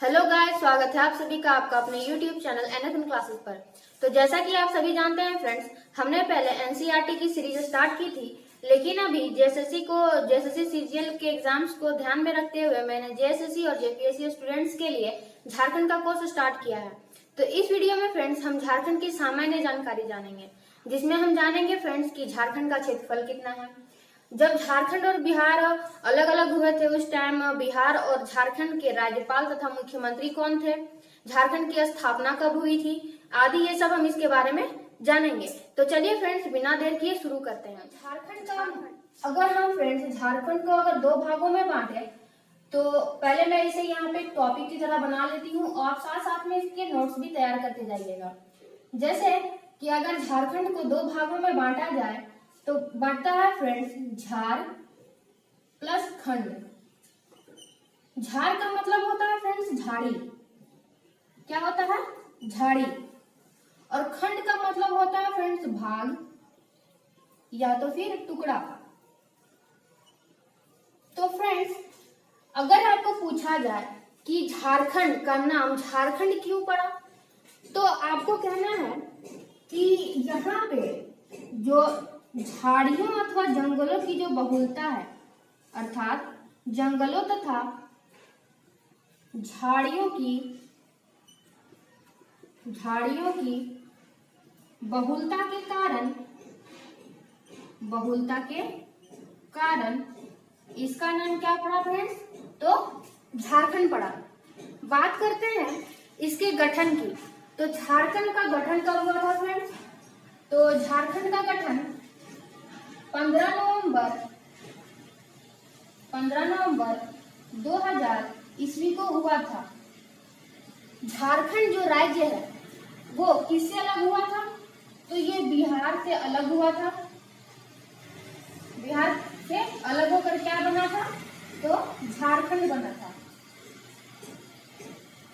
Hello guys, स्वागत है आप सभी का आपका अपने यूट्यूब चैनल एनएफएम क्लासेस पर। तो जैसा कि आप सभी जानते हैं फ्रेंड्स, हमने पहले एनसीईआरटी की सीरीज स्टार्ट की थी, लेकिन अभी जेएसएससी सीजीएल के एग्जाम्स को ध्यान में रखते हुए मैंने जेएसएससी और जेपीएससी स्टूडेंट्स के लिए झारखंड का कोर्स स्टार्ट किया है। तो इस वीडियो में फ्रेंड्स हम झारखंड की सामान्य जानकारी जानेंगे, जिसमें हम जानेंगे फ्रेंड्स की झारखंड का क्षेत्रफल कितना है। जब झारखंड और बिहार अलग अलग हुए थे उस टाइम बिहार और झारखंड के राज्यपाल तथा मुख्यमंत्री कौन थे, झारखंड की स्थापना कब हुई थी, आदि ये सब हम इसके बारे में जानेंगे। तो चलिए फ्रेंड्स, बिना देर किए शुरू करते हैं। झारखंड का अगर हम फ्रेंड्स झारखंड को अगर दो भागों में बांटे, तो पहले मैं इसे यहाँ पे एक टॉपिक की तरह बना लेती हूँ और साथ साथ में इसके नोट्स भी तैयार करते जाइएगा। जैसे कि अगर झारखंड को दो भागों में बांटा जाए तो बनता है फ्रेंड्स झार प्लस खंड। झार का मतलब होता है फ्रेंड्स झाड़ी, क्या होता है झाड़ी, और खंड का मतलब होता है फ्रेंड्स भाग या तो फिर टुकड़ा। तो फ्रेंड्स अगर आपको पूछा जाए कि झारखंड का नाम झारखंड क्यों पड़ा, तो आपको कहना है कि यहाँ पे जो झाड़ियों अथवा जंगलों की जो बहुलता है, अर्थात जंगलों तथा झाड़ियों की बहुलता के कारण इसका नाम क्या पड़ा फ्रेंड्स, तो झारखंड पड़ा। बात करते हैं इसके गठन की। तो झारखंड का गठन कब हुआ था फ्रेंड्स, तो झारखंड का गठन 15 नवंबर 2000 ईस्वी को हुआ था। झारखंड जो राज्य है वो किससे अलग हुआ था, तो ये बिहार से अलग हुआ था। बिहार से अलग होकर क्या बना था, तो झारखंड बना था।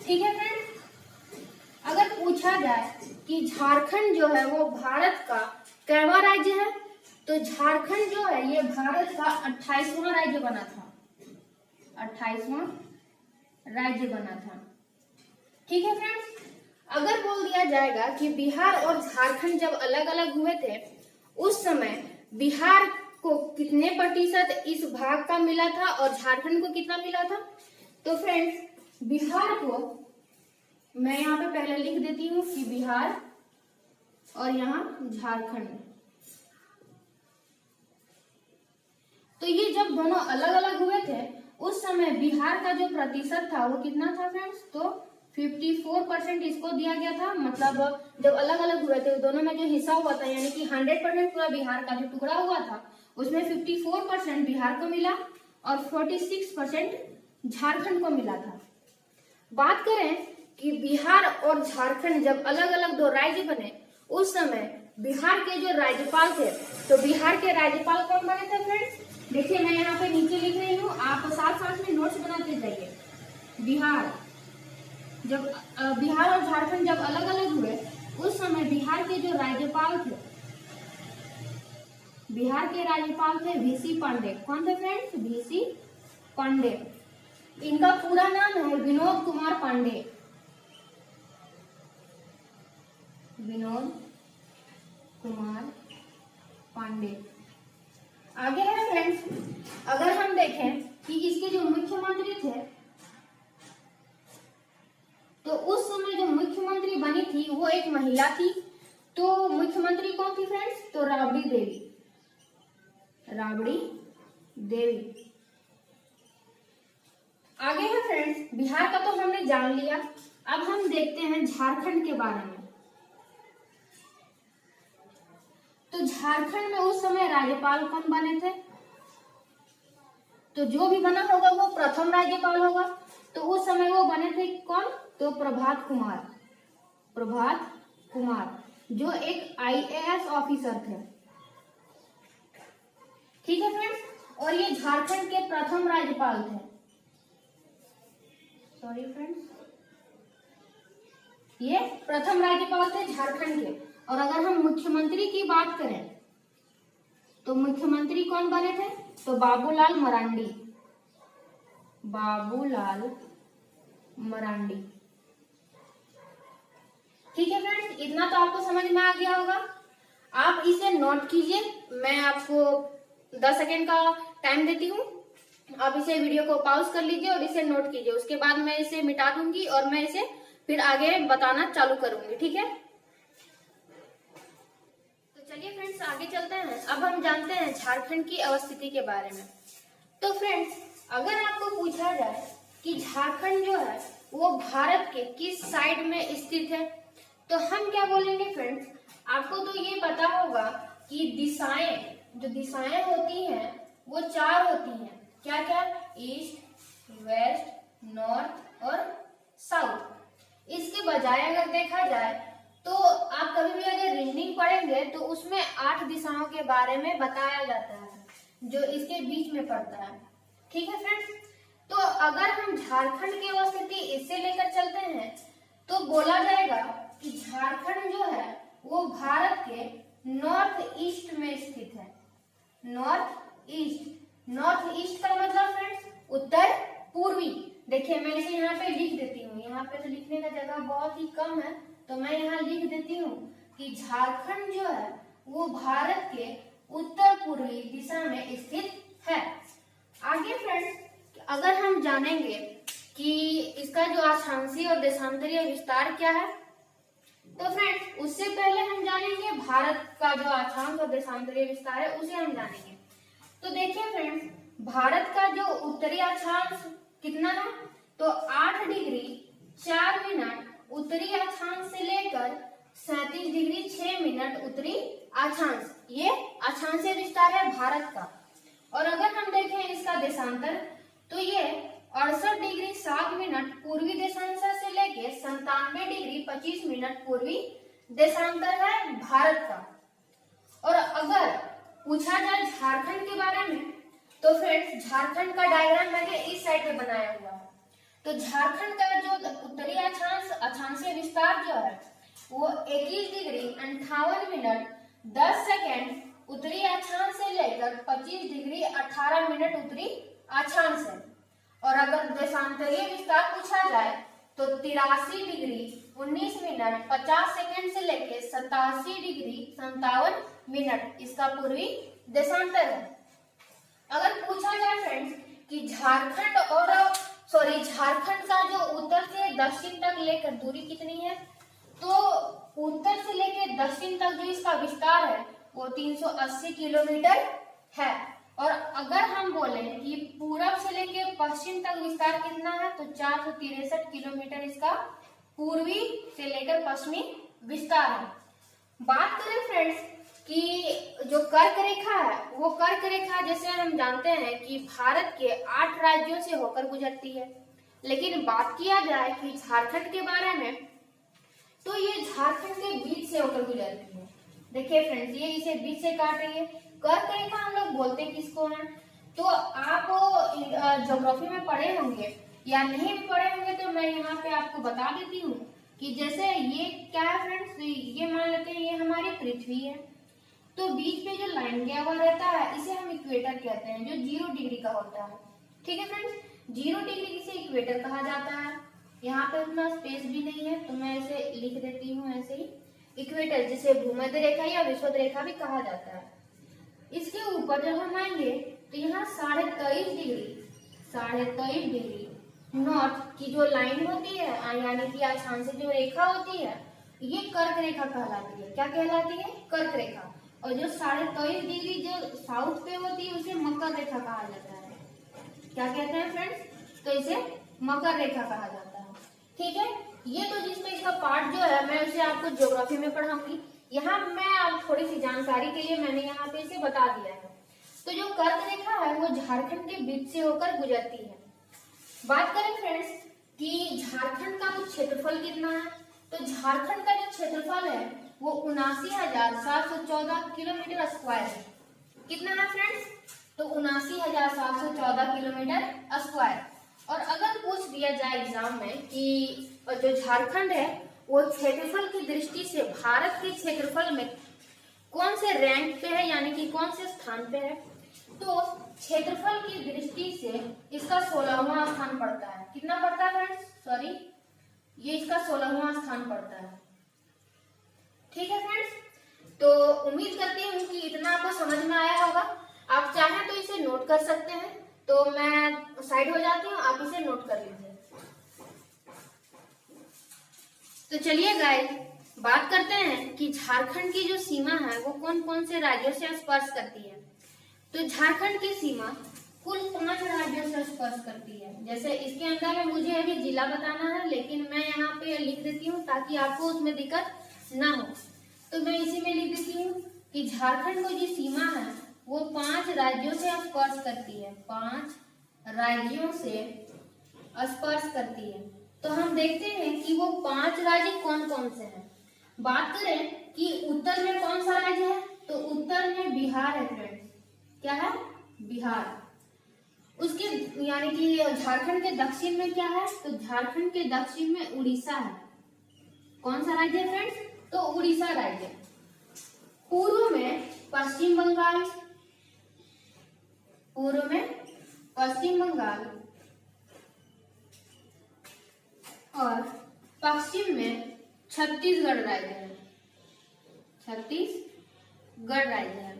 ठीक है फ्रेंड्स, अगर पूछा जाए कि झारखंड जो है वो भारत का कैवा राज्य है, तो झारखंड जो है ये भारत का 28वां राज्य बना था। 28वां राज्य बना था। ठीक है फ्रेंड्स, अगर बोल दिया जाएगा कि बिहार और झारखंड जब अलग अलग हुए थे उस समय बिहार को कितने प्रतिशत इस भाग का मिला था और झारखंड को कितना मिला था, तो फ्रेंड्स बिहार को मैं यहाँ पे पहले लिख देती हूँ कि बिहार और यहाँ झारखंड। तो ये जब दोनों अलग अलग हुए थे उस समय बिहार का जो प्रतिशत था वो कितना था फ्रेंड्स, तो 54% इसको दिया गया था। मतलब जब अलग अलग हुए थे दोनों में जो हिस्सा हुआ था, यानी कि 100% पूरा बिहार का जो टुकड़ा हुआ था उसमें 54% बिहार को मिला और 46% झारखंड को मिला था। बात करें कि बिहार और झारखंड जब अलग अलग दो राज्य बने उस समय बिहार के जो राज्यपाल थे, तो बिहार के राज्यपाल कौन बने थे फ्रेंड्स, देखिए मैं यहाँ पे नीचे लिख रही हूँ, आप साथ साथ में नोट्स बनाते जाइए। बिहार और झारखंड जब अलग अलग हुए उस समय बिहार के जो राज्यपाल थे, बिहार के राज्यपाल थे वीसी पांडे। कौन थे फ्रेंड्स, वीसी पांडे। इनका पूरा नाम है विनोद कुमार पांडे। विनोद कुमार पांडे। आगे है फ्रेंड्स, अगर हम देखें कि इसके जो मुख्यमंत्री थे, तो उस समय जो मुख्यमंत्री बनी थी वो एक महिला थी। तो मुख्यमंत्री कौन थी फ्रेंड्स, तो राबड़ी देवी। आगे है फ्रेंड्स, बिहार का तो हमने जान लिया। अब हम देखते हैं झारखंड के बारे में। तो झारखंड में उस समय राज्यपाल कौन बने थे, तो जो भी बना होगा वो प्रथम राज्यपाल होगा। तो उस समय वो बने थे कौन, तो प्रभात कुमार जो एक आईएएस ऑफिसर थे। ठीक है फ्रेंड्स, और ये झारखंड के प्रथम राज्यपाल थे। सॉरी फ्रेंड्स, ये प्रथम राज्यपाल थे झारखंड के। और अगर हम मुख्यमंत्री की बात करें तो मुख्यमंत्री कौन बने थे, तो बाबूलाल मरांडी। ठीक है फ्रेंड्स, इतना तो आपको समझ में आ गया होगा। आप इसे नोट कीजिए, मैं आपको 10 सेकेंड का टाइम देती हूँ। आप इसे वीडियो को पॉज कर लीजिए और इसे नोट कीजिए। उसके बाद मैं इसे मिटा दूंगी और मैं इसे फिर आगे बताना चालू करूंगी। ठीक है, तो चलिए फ्रेंड्स आगे चलते हैं। अब हम जानते हैं झारखंड की अवस्थिति के बारे में। तो फ्रेंड्स, अगर आपको पूछा जाए कि झारखंड जो है वो भारत के किस साइड में स्थित है, तो हम क्या बोलेंगे फ्रेंड्स। आपको तो ये पता होगा कि दिशाएं, जो दिशाएं होती हैं वो 4 होती हैं। क्या क्या? ईस्ट, वेस्ट, नॉर्थ और साउथ। इसके बजाय अगर देखा जाए तो आप कभी भी अगर रीजनिंग पढ़ेंगे तो उसमें 8 दिशाओं के बारे में बताया जाता है जो इसके बीच में पड़ता है। ठीक है फ्रेंड्स, तो अगर हम झारखंड की अवस्थिति इससे लेकर चलते हैं तो बोला जाएगा कि झारखंड जो है वो भारत के नॉर्थ ईस्ट में स्थित है। नॉर्थ ईस्ट, नॉर्थ ईस्ट का मतलब फ्रेंड्स उत्तर पूर्वी। देखिए मैं इसे यहाँ पे लिख देती हूँ, यहाँ पे तो लिखने का जगह बहुत ही कम है तो मैं यहाँ लिख देती हूँ कि झारखंड जो है वो भारत के उत्तर पूर्वी दिशा में स्थित है। आगे फ्रेंड्स, अगर हम जानेंगे कि इसका जो अक्षांशीय और देशांतरीय विस्तार क्या है, तो फ्रेंड्स उससे पहले हम जानेंगे भारत का जो अक्षांश और देशांतरीय विस्तार है उसे हम जानेंगे। तो देखिए फ्रेंड्स, भारत का जो उत्तरी अक्षांश कितना है, तो 8 डिग्री 4 मिनट उत्तरी अक्षांश से लेकर 37 डिग्री 6 मिनट उत्तरी अक्षांश, ये अक्षांशीय विस्तार है भारत का। और अगर हम देखें इसका देशांतर तो ये 68 डिग्री 7 मिनट पूर्वी देशांतर से लेके 97 डिग्री 25 मिनट पूर्वी देशांतर है भारत का। और अगर पूछा जाए झारखंड के बारे में तो फ्रेंड्स झारखंड का डायग्राम मैंने इस साइड पे बनाया हुआ है। तो झारखंड का जो उत्तरी अक्षांश अक्षांशीय विस्तार जो है वो 21 डिग्री 58 मिनट 10 सेकेंड उत्तरी अक्षांश से लेकर 25 डिग्री 18 मिनट उत्तरी अक्षांश है। और अगर देशांतरीय विस्तार पूछा जाए तो 83 डिग्री 19 मिनट 50 सेकेंड से लेकर 87 डिग्री 57 मिनट इसका पूर्वी देशांतर है। अगर पूछा जाए फ्रेंड्स कि झारखंड का जो उत्तर से दक्षिण तक लेकर दूरी कितनी है, तो उत्तर से लेकर दक्षिण तक जो इसका विस्तार है वो 380 किलोमीटर है। और अगर हम बोले कि पूरब से लेकर पश्चिम तक विस्तार कितना है, तो 463 किलोमीटर इसका पूर्वी से लेकर पश्चिमी विस्तार है। बात करें फ्रेंड्स कि जो कर्क रेखा है, वो कर्क रेखा जैसे हम जानते हैं कि भारत के 8 राज्यों से होकर गुजरती है। लेकिन बात किया जाए कि झारखंड के बारे में, तो ये झारखंड के बीच से होकर गुजरती है। देखिए फ्रेंड्स, ये इसे बीच से काट रही है। कर्क रेखा हम लोग बोलते किसको हैं, तो आप ज्योग्राफी में पढ़े होंगे या नहीं भी पढ़े होंगे तो मैं यहाँ पे आपको बता देती हूँ कि जैसे ये क्या है फ्रेंड्स, ये मान लेते हैं ये हमारी पृथ्वी है, तो बीच में जो लाइन गया हुआ रहता है इसे हम इक्वेटर कहते हैं, जो 0 डिग्री का होता है। ठीक है फ्रेंड्स, 0 डिग्री इसे इक्वेटर कहा जाता है। यहाँ पे उतना स्पेस भी नहीं है तो मैं इसे लिख देती हूँ ऐसे ही, इक्वेटर, जिसे भूमध्य रेखा या विषुवत रेखा भी कहा जाता है। इसके ऊपर जब हम आएंगे तो यहाँ 23.5 डिग्री नॉर्थ की जो लाइन होती है, यानी कि अक्षांशीय जो रेखा होती है, ये कर्क रेखा कहलाती है। क्या कहलाती है? कर्क रेखा। और जो 23.5 डिग्री जो साउथ पे होती है उसे मकर रेखा कहा जाता है। क्या कहते हैं फ्रेंड्स? तो इसे मकर रेखा कहा जाता है। ठीक है, ये तो जिसमें इसका पार्ट जो है मैं उसे आपको ज्योग्राफी में पढ़ाऊंगी। यहाँ मैं आप थोड़ी सी जानकारी के लिए मैंने यहाँ पे इसे बता दिया है। तो जो कर्क रेखा है वो झारखंड के बीच से होकर गुजरती है। बात करें फ्रेंड्स कि झारखंड का क्षेत्रफल कितना है, तो झारखंड का जो क्षेत्रफल है वो 79,714 किलोमीटर स्क्वायर है। कितना है फ्रेंड्स? तो 79,714 किलोमीटर स्क्वायर। और अगर पूछ दिया जाए एग्जाम में कि जो झारखंड है वो क्षेत्रफल की दृष्टि से भारत के क्षेत्रफल में कौन से रैंक पे है, यानी कि कौन से स्थान पे है, तो क्षेत्रफल की दृष्टि से इसका 16वां स्थान पड़ता है। कितना पड़ता है फ्रेंड्स? सॉरी, ये इसका 16वां स्थान पड़ता है। ठीक है फ्रेंड्स, तो उम्मीद करती हूँ कि इतना आपको समझ में आया होगा। आप चाहें तो इसे नोट कर सकते हैं, तो मैं साइड हो जाती हूँ, आप इसे नोट कर लीजिए। तो चलिए गाइस, बात करते हैं कि झारखंड की जो सीमा है वो कौन कौन से राज्यों से स्पर्श करती है। तो झारखंड की सीमा कुल 5 राज्यों से स्पर्श करती है। जैसे इसके अंदर में मुझे अभी जिला बताना है, लेकिन मैं यहाँ पे लिख देती हूँ ताकि आपको उसमें दिक्कत ना हो। तो मैं इसी में लिख देती हूँ कि झारखंड की जो सीमा है वो 5 राज्यों से स्पर्श करती है। 5 राज्यों से स्पर्श करती है। तो हम देखते हैं कि वो 5 राज्य कौन कौन से हैं। बात करें कि उत्तर में कौन सा राज्य है, तो उत्तर में बिहार है फ्रेंड्स। क्या है? बिहार। उसके यानी कि झारखंड के दक्षिण में क्या है, तो झारखंड के दक्षिण में उड़ीसा है। कौन सा राज्य है फ्रेंड्स? तो उड़ीसा राज्य। पूर्व में पश्चिम बंगाल, पूर्व में पश्चिम बंगाल और पश्चिम में छत्तीसगढ़ राज्य है। छत्तीसगढ़ राज्य है।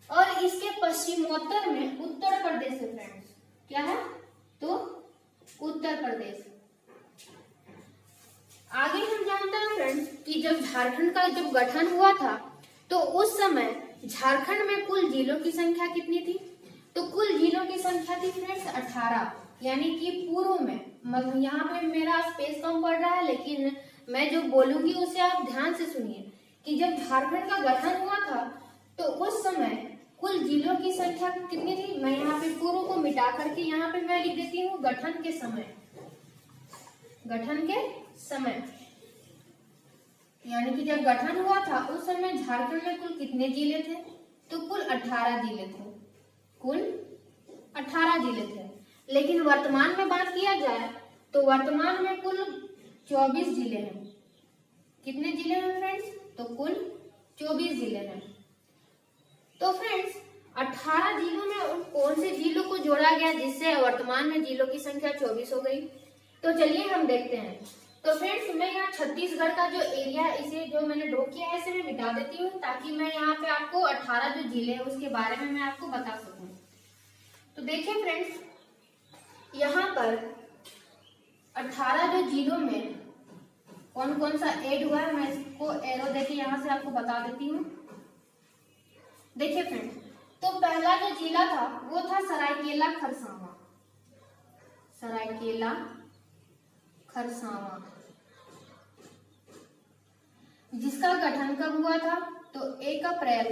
और इसके पश्चिमोत्तर में उत्तर प्रदेश है फ्रेंड्स। क्या है? तो उत्तर प्रदेश। आगे हम जानते हैं फ्रेंड्स कि जब झारखंड का जब गठन हुआ था तो उस समय झारखंड में कुल जिलों की संख्या कितनी थी? तो कुल जिलों की संख्या थी फ्रेंड्स 18। यानी कि पूर्व में, मतलब यहाँ पे मेरा स्पेस कम पड़ रहा है, लेकिन मैं जो बोलूंगी उसे आप ध्यान से सुनिए कि जब झारखंड का गठन हुआ था तो उस समय कुल जिलों की संख्या कितनी थी? मैं यहाँ पे पूर्व को मिटा करके यहाँ पे मैं लिख देती हूँ गठन के समय। गठन के समय यानी कि जब गठन हुआ था उस समय झारखंड में कुल कितने जिले थे? तो कुल 18 जिले थे। कुल 18 जिले थे। लेकिन वर्तमान में बात किया जाए तो वर्तमान में कुल 24 जिले हैं। कितने जिले हैं फ्रेंड्स? तो कुल 24 जिले हैं। तो फ्रेंड्स 18 जिलों में कौन से जिलों को जोड़ा गया जिससे वर्तमान में जिलों की संख्या 24 हो गई? तो चलिए हम देखते हैं। तो फ्रेंड्स मैं यहाँ छत्तीसगढ़ का जो एरिया, इसे जो मैंने ड्रॉ किया है इसे मैं मिटा देती हूँ ताकि मैं यहाँ पे आपको 18 जो जिले हैं उसके बारे में मैं आपको बता सकूं। तो देखिए फ्रेंड्स, यहाँ पर 18 जो जिलों में कौन कौन सा ऐड हुआ है मैं इसको एरो देके यहाँ से आपको बता देती हूँ। देखिए फ्रेंड्स, तो पहला जो जिला था वो था सरायकेला खरसावां। सरायकेला खरसावां, जिसका गठन कब हुआ था? तो 1 अप्रैल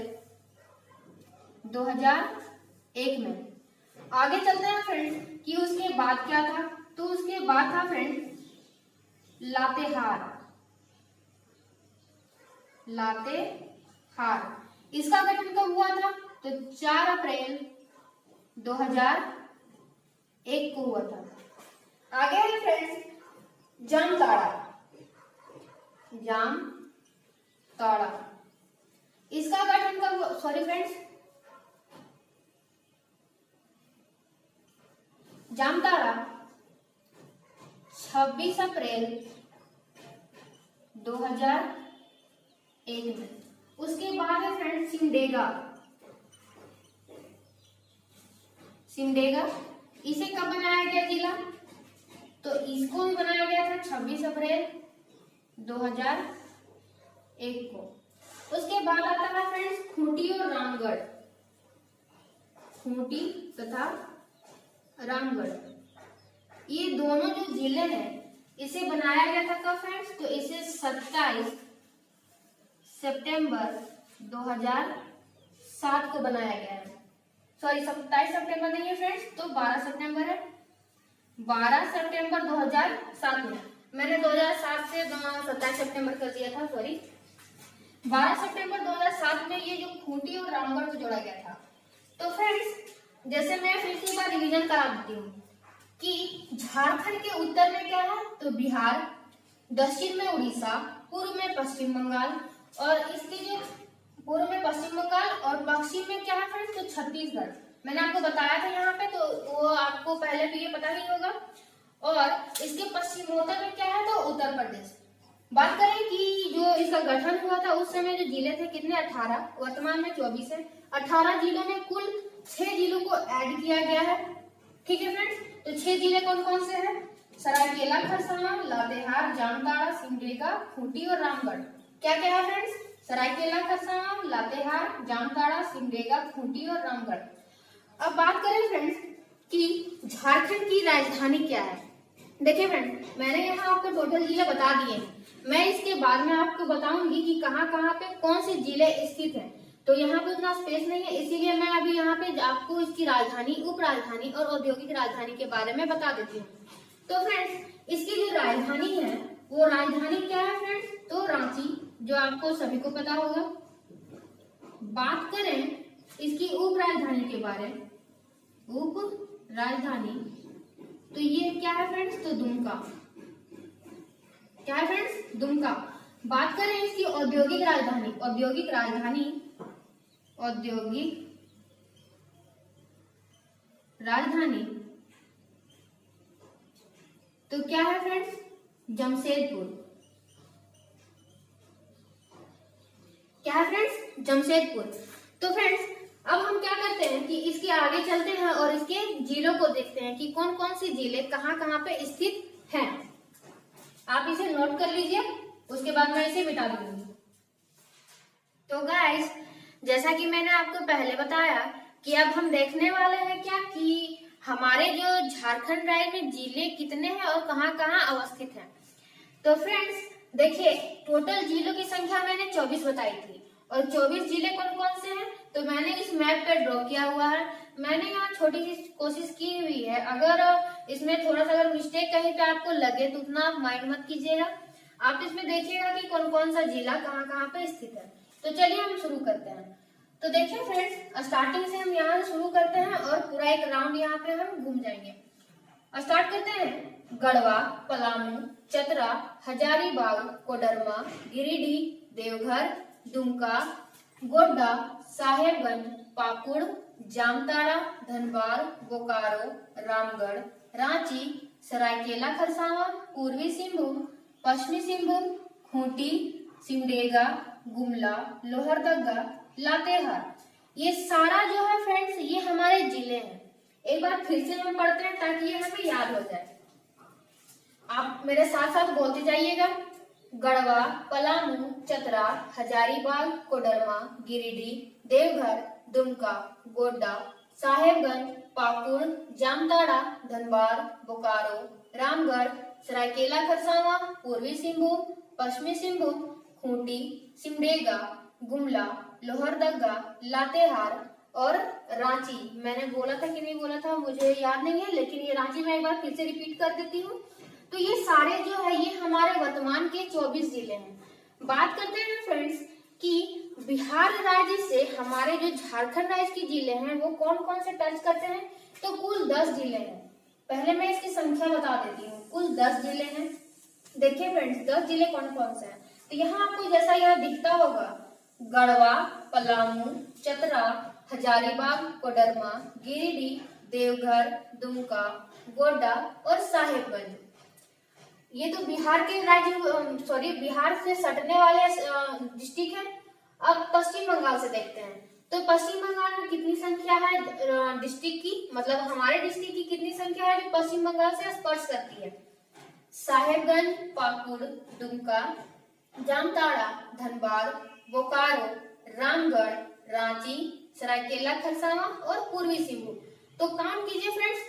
2001 में। आगे चलते हैं फ्रेंड्स कि उसके बाद क्या था। तो उसके बाद था फ्रेंड्स लातेहार। लातेहार, इसका गठन कब हुआ था? तो 4 अप्रैल 2001 को हुआ था। आगे है फ्रेंड्स जामताड़ा। जामताड़ा, इसका गठन कब, सॉरी फ्रेंड्स, जामताड़ा 26 अप्रैल 2001 में। उसके बाद है फ्रेंड्स सिमडेगा। सिमडेगा, इसे कब बनाया गया जिला? तो इसको भी बनाया गया था 26 अप्रैल 2001 को। उसके बाद आता है फ्रेंड्स खूंटी और रामगढ़। खूंटी तथा रामगढ़, ये दोनों जो जिले हैं इसे बनाया गया था कब फ्रेंड्स? तो इसे 27 सितंबर 2007 को बनाया गया है। सॉरी 27 सितंबर नहीं है फ्रेंड्स, तो 12 सितंबर है। 12 सितंबर 2007 में, मैंने 2007 से 27 सितंबर कर दिया था, सॉरी। 12 सितंबर 2007 में ये जो खूंटी और रामगढ़ को जोड़ा गया था। तो फ्रेंड्स जैसे मैं फिर से एक बार रिवीजन करा देती हूँ कि झारखंड के उत्तर में क्या है? तो बिहार, दक्षिण में उड़ीसा, पूर्व में पश्चिम बंगाल, और इसके जो पूर्व में पश्चिम बंगाल और पश्चिम में क्या है फ्रेंड्स? तो छत्तीसगढ़। मैंने आपको बताया था यहाँ पे, तो वो आपको पहले भी ये पता ही होगा। और इसके पश्चिमोत्तर में क्या है, तो उत्तर प्रदेश। बात करें कि जो इसका गठन हुआ था उस समय जो जिले थे कितने, 18, वर्तमान में 24 है। 18 जिलों में कुल 6 जिलों को ऐड किया गया है। ठीक है फ्रेंड्स, तो 6 जिले कौन कौन से हैं? सरायकेला खरसावां, लातेहार, जामताड़ा, सिमडेगा, खूंटी और रामगढ़। क्या क्या है फ्रेंड्स? सरायकेला खरसावां, लातेहार, जामताड़ा, सिमडेगा, खूंटी और रामगढ़। अब बात करें फ्रेंड्स कि झारखंड की राजधानी क्या है। देखिए फ्रेंड्स, मैंने यहाँ आपको टोटल जिले बता दिए हैं। मैं इसके बाद में आपको बताऊंगी कि कहाँ कहाँ पे कौन से जिले स्थित हैं। तो यहाँ पे उतना स्पेस नहीं है, इसीलिए मैं अभी यहाँ पे आपको इसकी राजधानी, उप राजधानी और औद्योगिक राजधानी के बारे में बता देती हूँ। तो फ्रेंड्स, इसकी जो राजधानी है वो राजधानी क्या है फ्रेंड्स? तो रांची, जो आपको सभी को पता होगा। बात करें इसकी उप राजधानी के बारे में, उप राजधानी, तो ये क्या है फ्रेंड्स? तो दुमका। क्या है फ्रेंड्स? दुमका। बात करें इसकी औद्योगिक राजधानी, औद्योगिक राजधानी, औद्योगिक राजधानी, तो क्या है फ्रेंड्स? जमशेदपुर। क्या है फ्रेंड्स? जमशेदपुर। तो फ्रेंड्स, अब हम क्या करते हैं कि इसके आगे चलते हैं और इसके जिलों को देखते हैं कि कौन कौन से जिले कहाँ कहाँ पे स्थित हैं। आप इसे नोट कर लीजिए, उसके बाद मैं इसे मिटा दूंगी। तो गाइस, जैसा कि मैंने आपको पहले बताया कि अब हम देखने वाले हैं क्या कि हमारे जो झारखंड राज्य में जिले कितने हैं और कहाँ कहाँ अवस्थित हैं। तो फ्रेंड्स देखिए, टोटल जिलों की संख्या मैंने 24 बताई थी और 24 जिले कौन कौन से हैं तो मैंने इस मैप पे ड्रॉ किया हुआ है। मैंने यहाँ छोटी सी कोशिश की हुई है, अगर इसमें थोड़ा सा अगर मिस्टेक कहीं पे आपको लगे तो उतना माइंड मत कीजिएगा। आप इसमें देखिएगा कि कौन कौन सा जिला कहाँ कहाँ पे स्थित है। तो चलिए हम शुरू करते हैं। तो देखिए फ्रेंड्स, स्टार्टिंग से हम यहाँ से शुरू करते हैं और पूरा एक राउंड यहाँ पे हम घूम जाएंगे। स्टार्ट करते हैं। गढ़वा, पलामू, चतरा, हजारीबाग, कोडरमा, गिरिडीह, देवघर, दुमका, गोड्डा, साहेबगंज, पाकुड़, जामताड़ा, धनबाद, बोकारो, रामगढ़, रांची, सरायकेला खरसावां, पूर्वी सिंहभूम, पश्चिमी सिंहभूम, खूंटी, सिमडेगा, गुमला, लोहरदगा, लातेहार। ये सारा जो है फ्रेंड्स, ये हमारे जिले हैं। एक बार फिर से हम पढ़ते हैं ताकि ये हमें याद हो जाए। आप मेरे साथ साथ बोलते जाइएगा। गढ़वा, पलामू, चतरा, हजारीबाग, कोडरमा, गिरिडीह, देवघर, दुमका, गोड्डा, साहेबगंज, पाकुड़, जामताड़ा, धनबाद, बोकारो, रामगढ़, सरायकेला खरसावां, पूर्वी सिंहभूम, पश्चिमी सिंहभूम, खूंटी, सिमडेगा, गुमला, लोहरदगा, लातेहार और रांची। मैंने बोला था कि नहीं बोला था मुझे याद नहीं है, लेकिन ये रांची मैं एक बार फिर से रिपीट कर देती हूँ। तो ये सारे जो है ये हमारे वर्तमान के 24 जिले हैं। बात करते हैं फ्रेंड्स कि बिहार राज्य से हमारे जो झारखंड राज्य के जिले हैं वो कौन कौन से टच करते हैं। तो कुल 10 जिले हैं। पहले मैं इसकी संख्या बता देती हूँ। कुल 10 जिले हैं। देखिए फ्रेंड्स, 10 जिले कौन कौन से हैं। तो यहाँ आपको जैसा यहाँ दिखता होगा, गढ़वा, पलामू, चतरा, हजारीबाग, कोडरमा, गिरिडीह, देवघर, दुमका, गोड्डा और साहेबगंज। ये तो बिहार के राज्य बिहार से सटने वाले डिस्ट्रिक्ट है। अब पश्चिम बंगाल से देखते हैं। तो पश्चिम बंगाल में कितनी संख्या है डिस्ट्रिक्ट की, मतलब हमारे डिस्ट्रिक्ट की कितनी संख्या है जो पश्चिम बंगाल से स्पर्श करती है। साहेबगंज, पाकुड़, दुमका, जामताड़ा, धनबाद, बोकारो, रामगढ़, रांची, सरायकेला खरसावां और पूर्वी सिंहभूम। तो काउंट कीजिए फ्रेंड्स,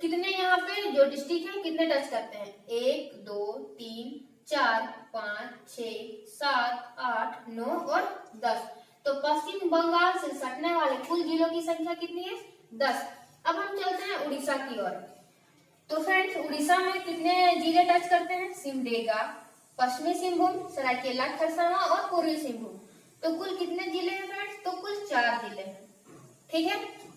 कितने यहाँ पे जो डिस्ट्रिक्ट है कितने टच करते हैं। 1 2 3 4 5 6 7 8 9 और 10। तो पश्चिम बंगाल से सटने वाले कुल जिलों की संख्या कितनी है? 10। अब हम चलते हैं उड़ीसा की ओर। तो फ्रेंड्स, उड़ीसा में कितने जिले टच करते हैं? सिमडेगा, पश्चिमी सिंहभूम, सरायकेला खरसावां और पूर्वी सिंहभूम। तो कुल कितने जिले हैं फ्रेंड्स? तो कुल 4 जिले हैं। ठीक है।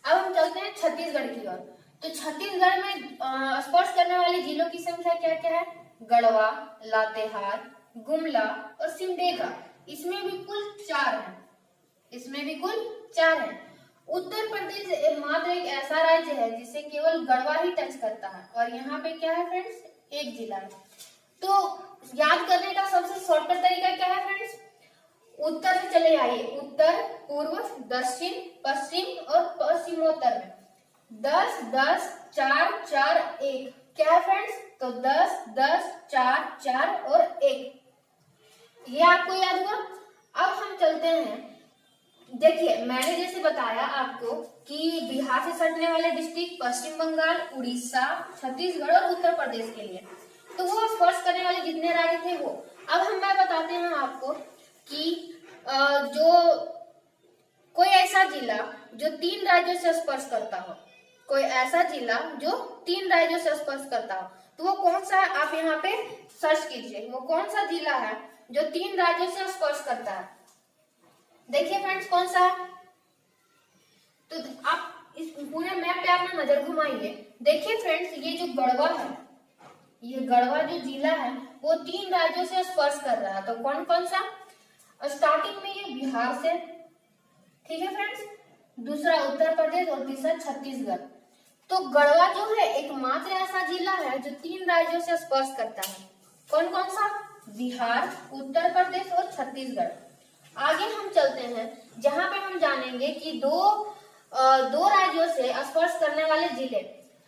अब हम चलते हैं छत्तीसगढ़ की ओर। तो छत्तीसगढ़ में स्पर्श करने वाले जिलों की संख्या क्या क्या है? गढ़वा, लातेहार, गुमला और सिमडेगा। इसमें भी कुल 4 हैं। इसमें भी कुल 4 हैं। उत्तर प्रदेश मात्र एक ऐसा राज्य है जिसे केवल गढ़वा ही टच करता है और यहाँ पे क्या है फ्रेंड्स, एक जिला है। तो याद करने का सबसे शॉर्टकट तरीका क्या है फ्रेंड्स, उत्तर से चले आइए, उत्तर, पूर्व, दक्षिण, पश्चिम और पश्चिमोत्तर में 10 10 4 4 1 क्या है फ्रेंड्स, तो 10 10 4 4 और 1, ये आपको याद हुआ। अब हम चलते हैं, देखिए मैंने जैसे बताया आपको कि बिहार से सटने वाले डिस्ट्रिक्ट पश्चिम बंगाल, उड़ीसा, छत्तीसगढ़ और उत्तर प्रदेश के लिए, तो वो स्पर्श करने वाले जितने राज्य थे वो। अब हम मैं बताते हैं आपको कि जो कोई ऐसा जिला जो 3 राज्यों से स्पर्श करता हो, कोई ऐसा जिला जो 3 राज्यों से स्पर्श करता हो, तो वो कौन सा है, आप यहाँ पे सर्च कीजिए, वो कौन सा जिला है जो 3 राज्यों से स्पर्श करता है। देखिए फ्रेंड्स कौन सा है, तो आप इस पूरे मैप पे अपना नजर घुमाइए। देखिए फ्रेंड्स ये जो गढ़वा है, ये गढ़वा जो जिला है वो 3 राज्यों से स्पर्श कर रहा है, तो कौन कौन सा, स्टार्टिंग में ये बिहार से, ठीक है फ्रेंड्स, दूसरा उत्तर प्रदेश और तीसरा छत्तीसगढ़। तो गढ़वा जो है एकमात्र ऐसा जिला है जो 3 राज्यों से स्पर्श करता है, कौन कौन सा, बिहार, उत्तर प्रदेश और छत्तीसगढ़। आगे हम चलते हैं जहां पे हम जानेंगे कि दो राज्यों से स्पर्श करने वाले जिले।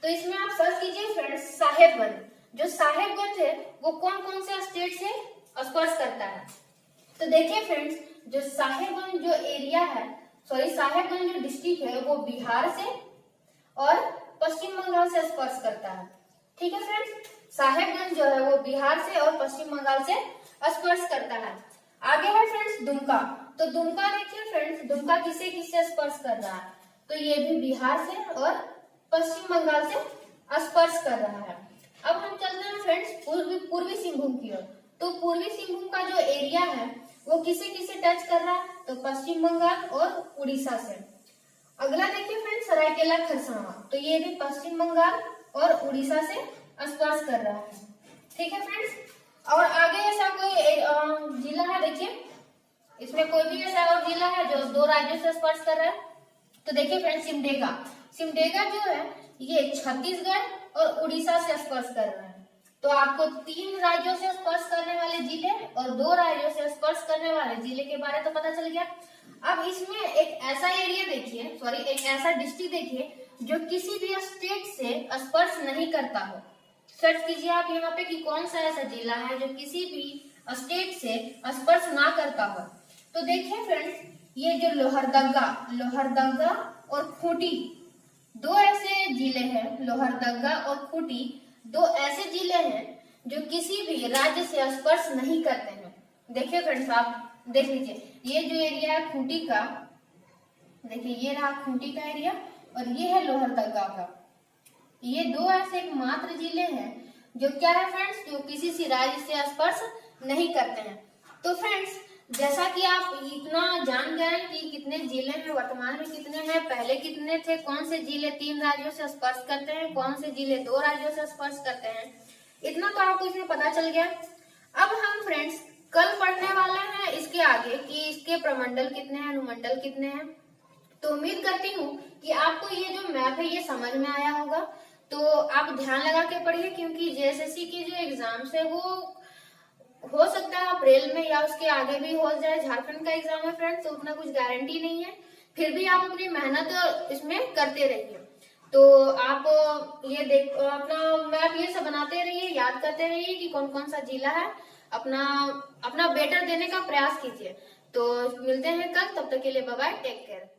तो इसमें आप सर्च कीजिए फ्रेंड्स साहेबगंज, जो साहेबगंज है वो कौन कौन से स्टेट से स्पर्श करता है। तो देखिए फ्रेंड्स जो साहेबगंज जो एरिया है, साहेबगंज जो डिस्ट्रिक्ट है वो बिहार से और पश्चिम बंगाल से स्पर्श करता है, ठीक है फ्रेंड्स, साहेबगंज जो है वो बिहार से और पश्चिम बंगाल से स्पर्श करता है। आगे है फ्रेंड्स दुमका, तो दुमका देखिए फ्रेंड्स, दुमका किसे किससे स्पर्श कर रहा है, तो ये भी बिहार से और पश्चिम बंगाल से स्पर्श कर रहा है। अब हम चलते हैं फ्रेंड्स पूर्वी सिंहभूम की ओर, तो पूर्वी सिंहभूम का जो एरिया है वो किसे किसे टच कर रहा है, तो पश्चिम बंगाल और उड़ीसा से। अगला देखिए फ्रेंड्स सरायकेला खरसावां, तो ये भी पश्चिम बंगाल और उड़ीसा से स्पर्श कर रहा है, ठीक है फ्रेंड्स। और आगे ऐसा कोई जिला है, देखिए इसमें कोई भी ऐसा और जिला है जो 2 राज्यों से स्पर्श कर रहा है, तो देखिए फ्रेंड्स सिमडेगा, सिमडेगा जो है ये छत्तीसगढ़ और उड़ीसा से स्पर्श कर रहा है। तो आपको 3 राज्यों से स्पर्श करने वाले जिले और 2 राज्यों से स्पर्श करने वाले जिले के बारे तो पता चल गया। अब इसमें एक ऐसा एरिया देखिए, एक ऐसा डिस्ट्रिक्ट देखिए जो किसी भी स्टेट से स्पर्श नहीं करता हो। सर्च कीजिए आप यहाँ पे कि कौन सा ऐसा जिला है जो किसी भी स्टेट से स्पर्श ना करता हो। तो देखिए फ्रेंड्स ये जो लोहरदगा और खूंटी 2 ऐसे जिले हैं, लोहरदगा और खूंटी 2 ऐसे जिले हैं जो किसी भी राज्य से स्पर्श नहीं करते हैं। देखिए फ्रेंड्स आप देख लीजिए, ये जो एरिया है खूंटी का, देखिए ये रहा खूंटी का एरिया और ये है लोहरदगा का, ये 2 ऐसे एकमात्र जिले हैं जो क्या है फ्रेंड्स, जो किसी से राज्य से स्पर्श नहीं करते हैं। तो फ्रेंड्स जैसा कि आप इतना जान गए कि कितने जिले हैं, वर्तमान में कितने हैं, पहले कितने थे, कौन से जिले 3 राज्यों से स्पर्श करते हैं, कौन से जिले 2 राज्यों से स्पर्श करते हैं, इतना तो आपको इसमें पता चल गया। अब हम फ्रेंड्स कल पढ़ने वाले हैं इसके आगे कि इसके प्रमंडल कितने हैं, अनुमंडल कितने हैं। तो उम्मीद करती हूँ कि आपको ये जो मैप है ये समझ में आया होगा। तो आप ध्यान लगा के पढ़िए क्योंकि जेएसएससी के जो एग्जाम्स है वो हो सकता है अप्रैल में या उसके आगे भी हो जाए। झारखंड का एग्जाम है फ्रेंड्स, तो उतना कुछ गारंटी नहीं है, फिर भी आप अपनी मेहनत इसमें करते रहिए। तो आप ये अपना मैप ये सब बनाते रहिए, याद करते रहिए कि कौन कौन सा जिला है, अपना बेटर देने का प्रयास कीजिए। तो मिलते हैं कल, तब तक के लिए बाय बाय, टेक केयर।